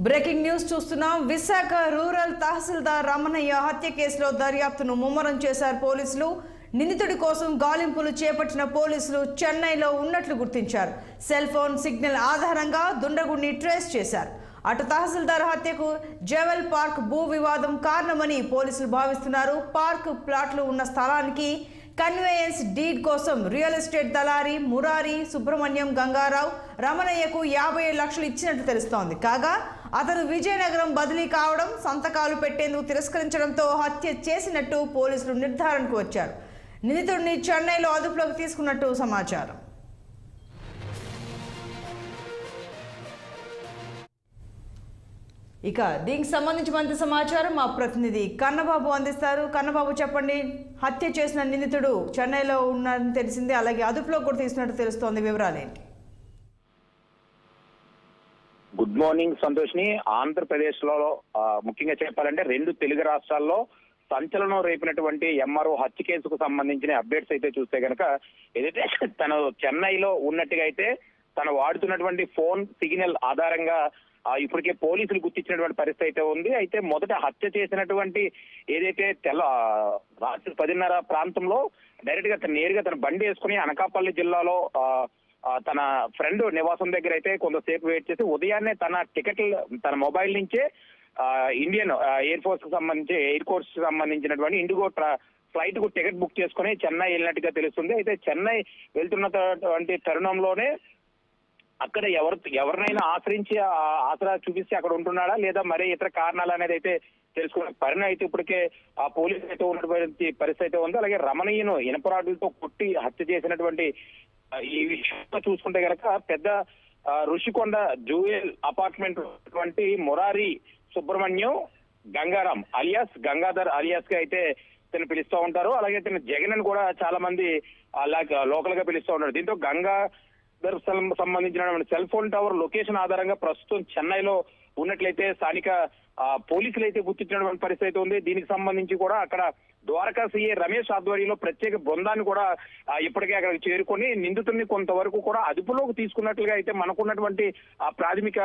Breaking news చూస్తున్నాం. Visakha rural తహసీల్దార్ రమణయ్య హత్య కేసులో దర్యాప్తును ముమ్మరం చేశారు పోలీసులు. నిందితుడి కోసం గాలింపులు చేపట్టిన పోలీసులు చెన్నైలో ఉన్నట్లు గుర్తించారు. సెల్ ఫోన్ సిగ్నల్ ఆధారంగా దుండగుడిని ట్రేస్ చేశారు. అటు తహసీల్దార్ హత్యకు జెవెల్ పార్క్ భూ వివాదం కారణమని పోలీసులు భావిస్తున్నారు. పార్క్ ప్లాట్లు ఉన్న స్థలానికి కన్వేయన్స్ డీడ్ కోసం రియల్ ఎస్టేట్ దళారి మురారి సుబ్రహ్మణ్యం గంగారావు రమణయ్యకు 57 లక్షలు ఇచ్చినట్టు తెలుస్తోంది. కాగా అతను విజయనగరం బదిలీ కావడం, సంతకాలు పెట్టేందుకు తిరస్కరించడంతో హత్య చేసినట్టు పోలీసులు నిర్ధారణకు వచ్చారు. నిందితుడిని చెన్నైలో అదుపులోకి తీసుకున్నట్టు సమాచారం. ఇక దీనికి సంబంధించి మరింత సమాచారం మా ప్రతినిధి కన్నబాబు అందిస్తారు. కన్నబాబు, చెప్పండి. హత్య చేసిన నిందితుడు చెన్నైలో ఉన్నారని తెలిసింది, అలాగే అదుపులో కూడా తీసినట్టు తెలుస్తోంది. వివరాలు ఏంటి? Good morning సంతోష్ని. ఆంధ్రప్రదేశ్ లో ముఖ్యంగా చెప్పాలంటే 2 తెలుగు రాష్ట్రాల్లో సంచలనం రేపినటువంటి ఎంఆర్ఓ హత్య కేసుకు సంబంధించిన అప్డేట్స్ అయితే చూస్తే కనుక, ఏదైతే తను చెన్నైలో ఉన్నట్టుగా అయితే తను వాడుతున్నటువంటి ఫోన్ సిగ్నల్ ఆధారంగా ఇప్పటికే పోలీసులు గుర్తించినటువంటి పరిస్థితి అయితే ఉంది. అయితే మొదట హత్య చేసినటువంటి ఏదైతే రాత్రి 10:30 ప్రాంతంలో డైరెక్ట్ గా నేరుగా తన బండి వేసుకుని అనకాపల్లి జిల్లాలో తన ఫ్రెండ్ నివాసం దగ్గర అయితే కొంతసేపు వెయిట్ చేసి ఉదయాన్నే తన టికెట్లు తన మొబైల్ నుంచే ఇండియన్ ఎయిర్ ఫోర్స్ కు సంబంధించి ఎయిర్ కోర్స్ కు సంబంధించినటువంటి ఇండిగో ఫ్లైట్ కు టికెట్ బుక్ చేసుకుని చెన్నై వెళ్ళినట్టుగా తెలుస్తుంది. అయితే చెన్నై వెళ్తున్నటువంటి తరుణంలోనే అక్కడ ఎవరినైనా ఆశ్రయించి ఆసరా చూపిస్తే అక్కడ ఉంటున్నాడా లేదా మరే ఇతర కారణాలు అనేది అయితే తెలుసుకున్న పరిణామం అయితే ఇప్పటికే ఆ పోలీసులు అయితే ఉన్నటువంటి పరిస్థితి అయితే ఉంది. అలాగే రమణయ్యను ఇనపరాడులతో కొట్టి హత్య చేసినటువంటి ఈ విషయంలో చూసుకుంటే కనుక పెద్ద ఋషికొండ జూయల్ అపార్ట్మెంట్ వంటి మురారి సుబ్రహ్మణ్యం గంగారాం అలియాస్ గంగాధర్ అలియాస్ గా అయితే తను పిలుస్తూ ఉంటారు. అలాగే తన జగన్ అని కూడా చాలా మంది లోకల్ గా పిలుస్తూ ఉంటారు. దీంతో సంబంధించిన సెల్ ఫోన్ టవర్ లొకేషన్ ఆధారంగా ప్రస్తుతం చెన్నైలో ఉన్నట్లయితే స్థానిక పోలీసులు అయితే గుర్తించినటువంటి పరిస్థితి అయితే ఉంది. దీనికి సంబంధించి కూడా అక్కడ ద్వారకా సిఐ రమేష్ ఆధ్వర్యంలో ప్రత్యేక బృందాన్ని కూడా ఇప్పటికే అక్కడికి చేరుకొని నిందితుడిని కొంతవరకు కూడా అదుపులోకి తీసుకున్నట్లుగా అయితే మనకున్నటువంటి ప్రాథమిక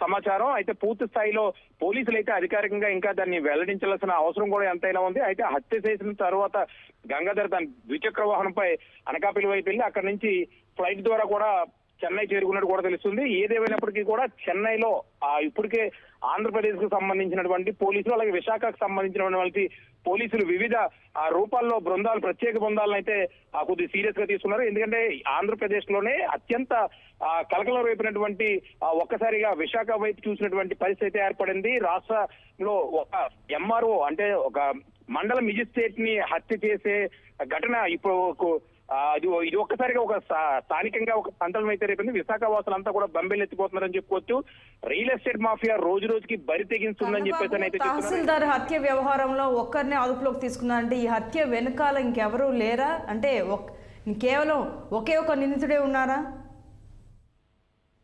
సమాచారం. అయితే పూర్తి స్థాయిలో పోలీసులు అయితే అధికారికంగా ఇంకా దాన్ని వెల్లడించాల్సిన అవసరం కూడా ఎంతైనా ఉంది. అయితే హత్య చేసిన తర్వాత గంగాధర్ తన ద్విచక్ర వాహనంపై అనకాపల్లి వైపు వెళ్ళి అక్కడి నుంచి ఫ్లైట్ ద్వారా కూడా చెన్నై చేరుకున్నట్టు కూడా తెలుస్తుంది. ఏదేమైనప్పటికీ కూడా చెన్నైలో ఇప్పటికే ఆంధ్రప్రదేశ్ కు సంబంధించినటువంటి పోలీసులు అలాగే విశాఖకు సంబంధించినటువంటి పోలీసులు వివిధ రూపాల్లో బృందాలు ప్రత్యేక బృందాలను అయితే కొద్దిగా సీరియస్ గా తీసుకున్నారు. ఎందుకంటే ఆంధ్రప్రదేశ్ లోనే అత్యంత కలకలం రేపినటువంటి ఒక్కసారిగా విశాఖ వైపు చూసినటువంటి పరిస్థితి ఏర్పడింది. రాష్ట్రంలో ఒక ఎంఆర్ఓ అంటే ఒక మండల మెజిస్ట్రేట్ ని హత్య చేసే ఘటన ఇప్పుడు ఇది ఒక్కసారిగా ఒక స్థానికంగా ఒక సంచలనం అయితే రేపింది. విశాఖ వాసులంతా కూడా బంబెలెత్తిపోతున్నారని చెప్పుకోవచ్చు. రియల్ ఎస్టేట్ మాఫియా రోజు రోజుకి బరి తెగింస్తుందని చెప్పేసి అయితే తహసీల్దార్ హత్య వ్యవహారంలో ఒక్కరినే అదుపులోకి తీసుకున్నారంటే ఈ హత్య వెనకాల ఇంకెవరూ లేరా? అంటే కేవలం ఒకే ఒక నిందితుడే ఉన్నారా?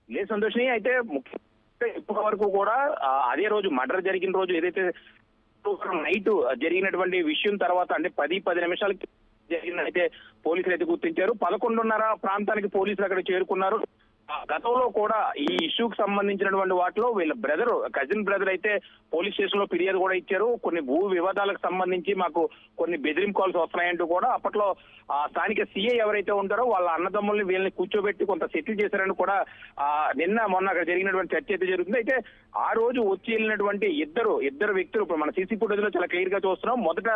లేదు సంతోషిని. అయితే ఇప్పటి వరకు కూడా అదే రోజు మర్డర్ జరిగిన రోజు ఏదైతే నైట్ జరిగినటువంటి విషయం తర్వాత అంటే 10 నిమిషాలకి జరిగిందైతే పోలీసులు అయితే గుర్తించారు. 11:30 ప్రాంతానికి పోలీసులు అక్కడ చేరుకున్నారు. గతంలో కూడా ఈ ఇష్యూకి సంబంధించినటువంటి వాటిలో వీళ్ళ కజిన్ బ్రదర్ అయితే పోలీస్ స్టేషన్ లో ఫిర్యాదు కూడా ఇచ్చారు. కొన్ని భూ వివాదాలకు సంబంధించి మాకు కొన్ని బెదిరింపు కాల్స్ వస్తున్నాయంటూ కూడా అప్పట్లో స్థానిక సిఐ ఎవరైతే ఉంటారో వాళ్ళ అన్నదమ్ముల్ని వీళ్ళని కూర్చోబెట్టి కొంత సెటిల్ చేశారని కూడా మొన్న అక్కడ జరిగినటువంటి చర్చ అయితే జరుగుతుంది. అయితే ఆ రోజు వచ్చి వెళ్ళినటువంటి ఇద్దరు వ్యక్తులు ఇప్పుడు మన సీసీ ఫుటేజ్ లో చాలా క్లియర్ గా చూస్తున్నాం. మొదట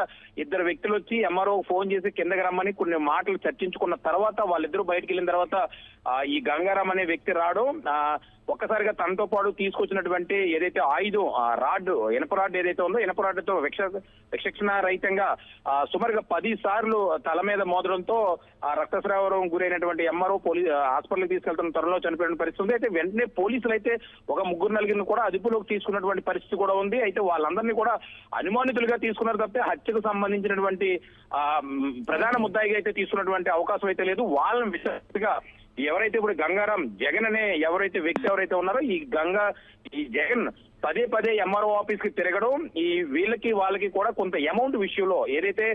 2 వ్యక్తులు వచ్చి ఎంఆర్ఓ ఫోన్ చేసి కిందకి రమ్మని కొన్ని మాటలు చర్చించుకున్న తర్వాత వాళ్ళిద్దరూ బయటకు వెళ్ళిన తర్వాత ఈ గంగారాం అనే వ్యక్తి రావడం ఒక్కసారిగా తనతో పాటు తీసుకొచ్చినటువంటి ఏదైతే ఆయుధం రాడ్ ఇనప రాడ్ ఏదైతే ఉందో ఇనప రాడ్తో విచక్షణ రహితంగా సుమారుగా 10 సార్లు తల మీద మోదడంతో రక్తస్రావం గురైనటువంటి ఎంఆర్ఓ హాస్పిటల్కి తీసుకెళ్తున్న త్వరలో చనిపోయిన పరిస్థితి ఉంది. అయితే వెంటనే పోలీసులు అయితే ఒక 3-4 కూడా అదుపులోకి తీసుకున్నటువంటి పరిస్థితి కూడా ఉంది. అయితే వాళ్ళందరినీ కూడా అనుమానితులుగా తీసుకున్నారు తప్పితే హత్యకు సంబంధించినటువంటి ప్రధాన ముద్దాయిగా అయితే తీసుకున్నటువంటి అవకాశం అయితే లేదు. వాళ్ళని విశేషంగా ఎవరైతే ఇప్పుడు గంగారాం జగన్ అనే వ్యక్తి ఎవరైతే ఉన్నారో ఈ జగన్ పదే ఎంఆర్ఓ ఆఫీస్ కి తిరగడం వాళ్ళకి కూడా కొంత అమౌంట్ విషయంలో ఏదైతే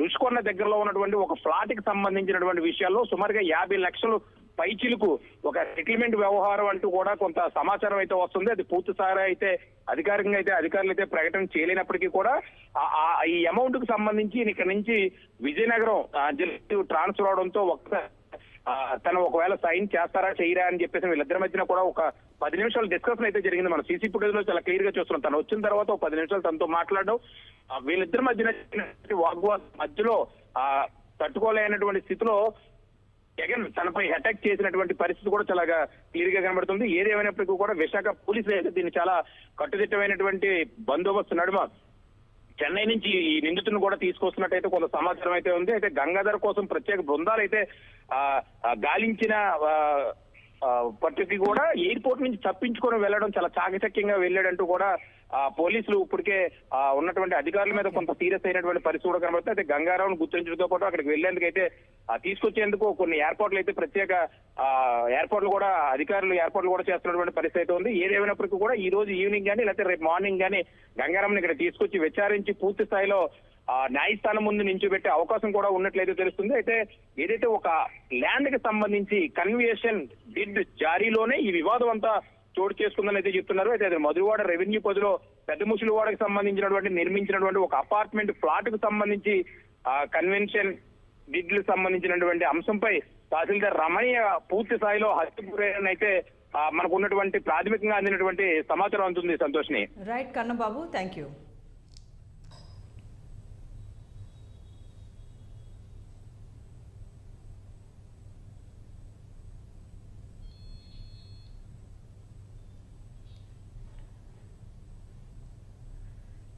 రుషికొండ దగ్గరలో ఉన్నటువంటి ఒక ఫ్లాట్ కి సంబంధించినటువంటి విషయాల్లో సుమారుగా 50 లక్షలు పైచిలుకు ఒక సెటిల్మెంట్ వ్యవహారం అంటూ కూడా కొంత సమాచారం అయితే వస్తుంది. అది పూర్తి స్థాయి అయితే అధికారికంగా అయితే అధికారులు అయితే ప్రకటన చేయలేనప్పటికీ కూడా ఈ అమౌంట్ కు సంబంధించి ఇక్కడ నుంచి విజయనగరం జిల్లాకు ట్రాన్స్ఫర్ అవడంతో తను ఒకవేళ సైన్ చేస్తారా చేయరా అని చెప్పేసి వీళ్ళిద్దరి మధ్యన కూడా ఒక 10 నిమిషాలు డిస్కషన్ అయితే జరిగింది. మనం సీసీ ఫుటేజ్ లో చాలా క్లియర్ గా చూస్తున్నాం. తను వచ్చిన తర్వాత ఒక 10 నిమిషాలు తనతో మాట్లాడడం, వీళ్ళిద్దరి మధ్యన వాగ్వాదం మధ్యలో తట్టుకోలేనటువంటి స్థితిలో జగన్ తనపై అటాక్ చేసినటువంటి పరిస్థితి కూడా చాలా క్లియర్ గా కనబడుతుంది. ఏదేమైనప్పటికీ కూడా విశాఖ పోలీసులు అయితే దీన్ని చాలా కట్టుదిట్టమైనటువంటి బందోబస్తు నడుమ చెన్నై నుంచి ఈ నిందితులను కూడా తీసుకొస్తున్నట్టయితే కొంత సమాచారం అయితే ఉంది. అయితే గంగాధర్ కోసం ప్రత్యేక బృందాలు అయితే గాలించిన పట్టుకి కూడా ఎయిర్పోర్ట్ నుంచి తప్పించుకొని వెళ్ళడం చాలా చాకచక్యంగా వెళ్ళాడంటూ కూడా పోలీసులు ఇప్పటికే ఉన్నటువంటి అధికారుల మీద కొంత సీరియస్ అయినటువంటి పరిస్థితి కూడా కనబడుతుంది. అయితే గంగారావును గుర్తించడంతో పాటు అక్కడికి వెళ్లేందుకు అయితే తీసుకొచ్చేందుకు కొన్ని ఏర్పాట్లు అయితే ప్రత్యేక ఏర్పాట్లు కూడా అధికారులు ఏర్పాట్లు కూడా చేస్తున్నటువంటి పరిస్థితి అయితే ఉంది. ఏదేమైనప్పటికీ కూడా ఈ రోజు ఈవినింగ్ కానీ లేకపోతే రేపు మార్నింగ్ కానీ గంగారాంని ఇక్కడ తీసుకొచ్చి విచారించి పూర్తి స్థాయిలో న్యాయస్థానం ముందు నించోబెట్టే అవకాశం కూడా ఉన్నట్లయితే తెలుస్తుంది. అయితే ఏదైతే ఒక ల్యాండ్ కి సంబంధించి కన్వర్జేషన్ డిడ్ జారీలోనే ఈ వివాదం అంతా చోటు చేసుకుందని అయితే చెప్తున్నారు. అయితే అది మధురవాడ రెవెన్యూ పరిధిలో పెద్ద ముసలివాడకి సంబంధించినటువంటి నిర్మించినటువంటి ఒక అపార్ట్మెంట్ ఫ్లాట్ కు సంబంధించి కన్వెన్షన్ డిడ్లు సంబంధించినటువంటి అంశంపై తహసీల్దార్ రమణయ్య పూర్తి స్థాయిలో హత్య గురైన అయితే మనకు ఉన్నటువంటి ప్రాథమికంగా అందినటువంటి సమాచారం అందుతుంది. సంతోష్ని. Right Kannababu, thank you.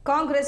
Congress